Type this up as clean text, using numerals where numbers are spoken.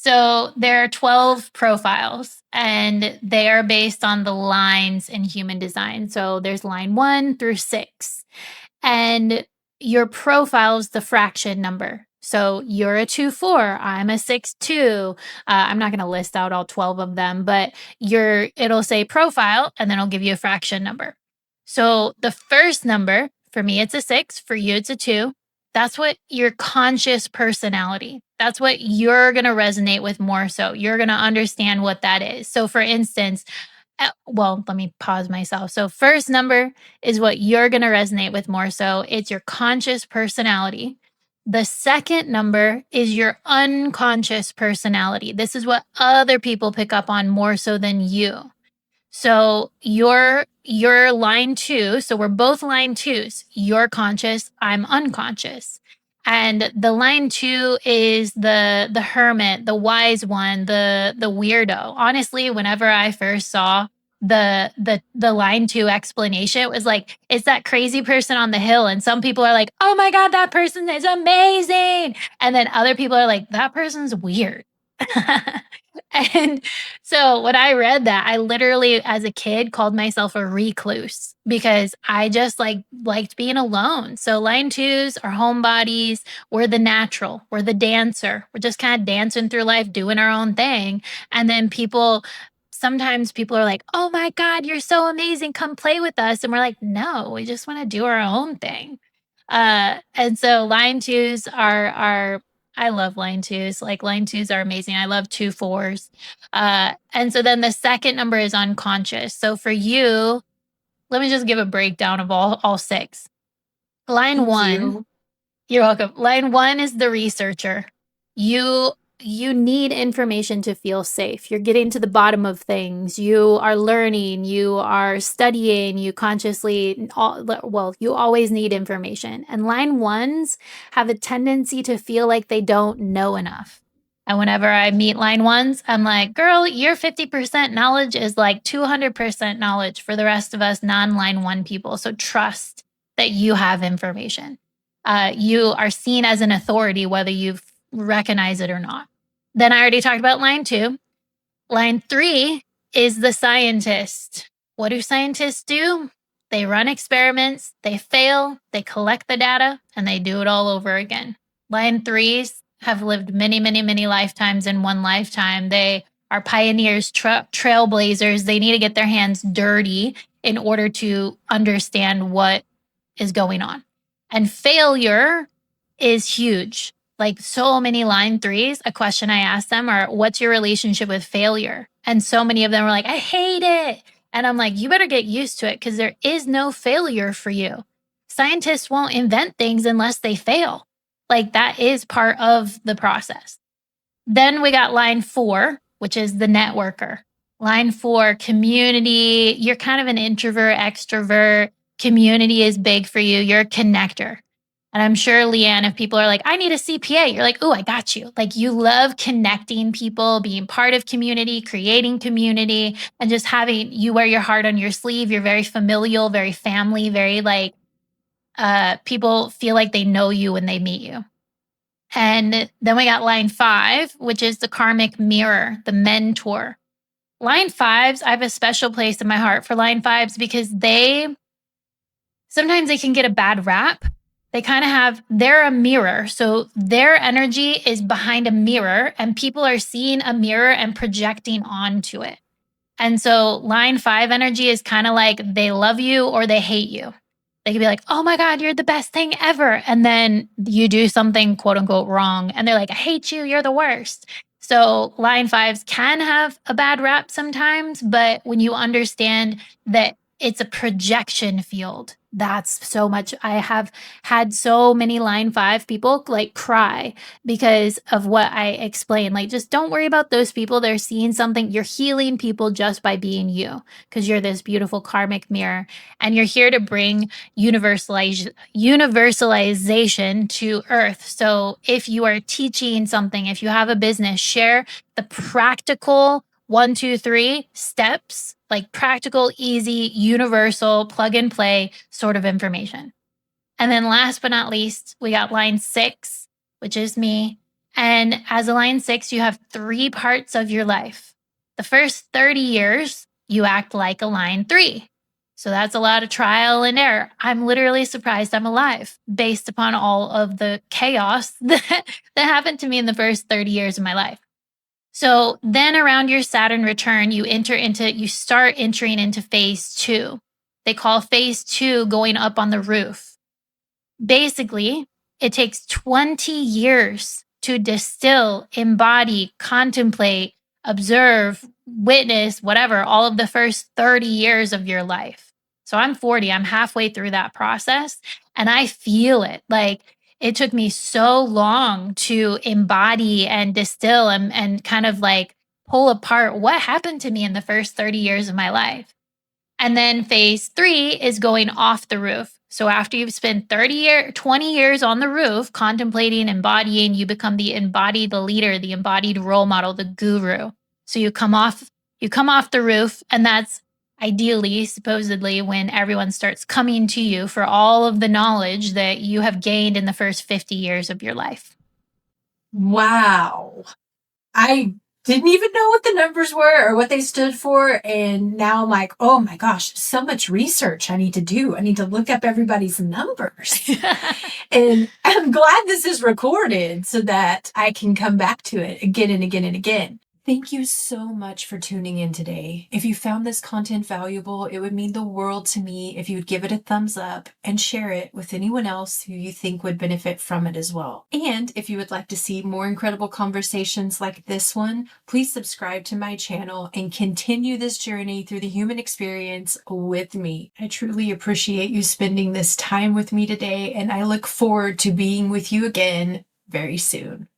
So there are 12 profiles, and they are based on the lines in human design. So there's line 1 through 6. And your profile is the fraction number. So you're a 2-4, I'm a 6-2. I'm not going to list out all 12 of them, but it'll say profile, and then it'll give you a fraction number. So the first number, for me, it's a 6. For you, it's a 2. That's what your conscious personality, that's what you're going to resonate with more so. You're going to understand what that is. So for instance, well, let me pause myself. So first number is what you're going to resonate with more so. It's your conscious personality. The second number is your unconscious personality. This is what other people pick up on more so than you. So you're line 2. So we're both line 2s. You're conscious, I'm unconscious. And the line 2 is the hermit, the wise one, the weirdo. Honestly, whenever I first saw the line 2 explanation, it was like, it's that crazy person on the hill. And some people are like, oh my God, that person is amazing. And then other people are like, that person's weird. And so when I read that, I literally, as a kid, called myself a recluse because I just liked being alone. So line 2s are homebodies. We're the natural. We're the dancer. We're just kind of dancing through life, doing our own thing. And then sometimes people are like, oh my God, you're so amazing. Come play with us. And we're like, no, we just want to do our own thing. And so line 2s are I love line 2s. Like line 2s are amazing. I love 2-4s. And so then the second number is unconscious. So for you, let me just give a breakdown of all 6. Line Thank 1, you. you're welcome. Line 1 is the researcher. You need information to feel safe. You're getting to the bottom of things. You are learning, you are studying, you always need information. And line 1s have a tendency to feel like they don't know enough. And whenever I meet line 1s, I'm like, girl, your 50% knowledge is like 200% knowledge for the rest of us non-line 1 people. So trust that you have information. You are seen as an authority, whether you recognize it or not. Then I already talked about line 2. Line 3 is the scientist. What do scientists do? They run experiments, they fail, they collect the data, and they do it all over again. Line 3s have lived many, many, many lifetimes in one lifetime. They are pioneers, trailblazers. They need to get their hands dirty in order to understand what is going on. And failure is huge. Like so many line 3s, a question I ask them are, what's your relationship with failure? And so many of them are like, I hate it. And I'm like, you better get used to it because there is no failure for you. Scientists won't invent things unless they fail. Like that is part of the process. Then we got line 4, which is the networker. Line 4, community. You're kind of an introvert, extrovert. Community is big for you. You're a connector. And I'm sure, Leanne, if people are like, I need a CPA, you're like, oh, I got you. Like you love connecting people, being part of community, creating community, and just you wear your heart on your sleeve. You're very familial, very family, very people feel like they know you when they meet you. And then we got line 5, which is the karmic mirror, the mentor. Line 5s, I have a special place in my heart for line 5s because sometimes they can get a bad rap. They're a mirror. So their energy is behind a mirror and people are seeing a mirror and projecting onto it. And so line 5 energy is kind of like they love you or they hate you. They could be like, oh my God, you're the best thing ever. And then you do something quote unquote wrong. And they're like, I hate you. You're the worst. So line 5s can have a bad rap sometimes. But when you understand that it's a projection field, that's so much. I have had so many line 5 people like cry because of what I explained. Like, just don't worry about those people. They're seeing something. You're healing people just by being you because you're this beautiful karmic mirror and you're here to bring universalization to earth. So if you are teaching something, if you have a business, share the practical 1, 2, 3 steps, like practical, easy, universal, plug and play sort of information. And then last but not least, we got line 6, which is me. And as a line 6, you have 3 parts of your life. The first 30 years, you act like a line 3. So that's a lot of trial and error. I'm literally surprised I'm alive based upon all of the chaos that happened to me in the first 30 years of my life. So then around your Saturn return, you start entering into phase 2. They call phase 2 going up on the roof. Basically, it takes 20 years to distill, embody, contemplate, observe, witness, whatever, all of the first 30 years of your life. So I'm 40, I'm halfway through that process, and I feel it. Like, it took me so long to embody and distill and kind of like pull apart what happened to me in the first 30 years of my life. And then phase 3 is going off the roof. So after you've spent 20 years on the roof contemplating, embodying, you become the embodied leader, the embodied role model, the guru. So you come off the roof, and that's ideally, supposedly, when everyone starts coming to you for all of the knowledge that you have gained in the first 50 years of your life. Wow. I didn't even know what the numbers were or what they stood for. And now I'm like, oh my gosh, so much research I need to do. I need to look up everybody's numbers. And I'm glad this is recorded so that I can come back to it again and again and again. Thank you so much for tuning in today. If you found this content valuable, it would mean the world to me if you would give it a thumbs up and share it with anyone else who you think would benefit from it as well. And if you would like to see more incredible conversations like this one, please subscribe to my channel and continue this journey through the human experience with me. I truly appreciate you spending this time with me today, and I look forward to being with you again very soon.